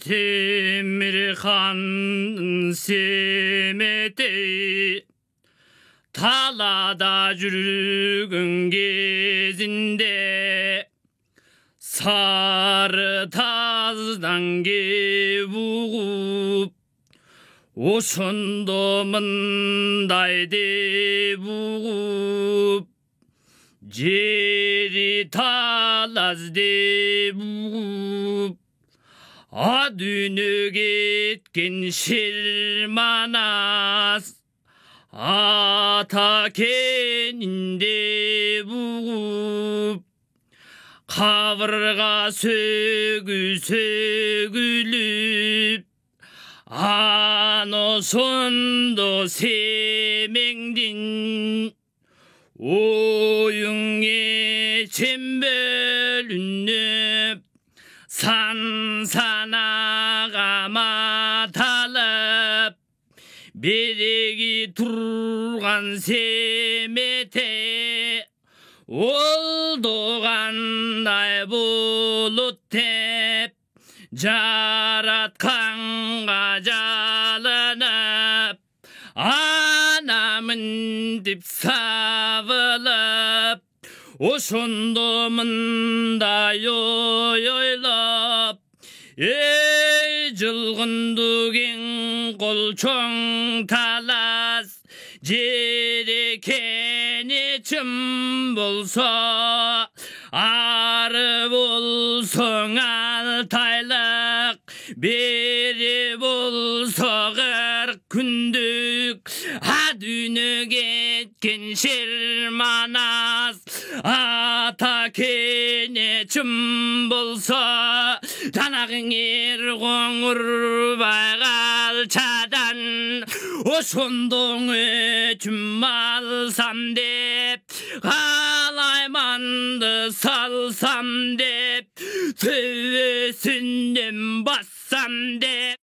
Temirhan semetey talada жүргün кезінде сары таздан кеп уғып ошондо мындай деп угуп жери талаз деп угуп дүнө кеткен шер манас ата кенин деп угуп кабырга сөгүлүп ошондо семеңдин оюңе чен бөлүнүп санага маталып береги турган семете олдогандай болот деп жаратканга жалынып анамын деп сабылып ошондо мындай ой ойлоп эй жылгынды кең кол чоң талас жерекени чын болсо ары болсоң алтайлык бери болсо 40 күндүк дүнө кеткен шер манас ата кене чын болсо жанагың эр коңурбай калчадан ошондо өчүм алсам деп калайманды салсам деп төбөсүнөн бассам деп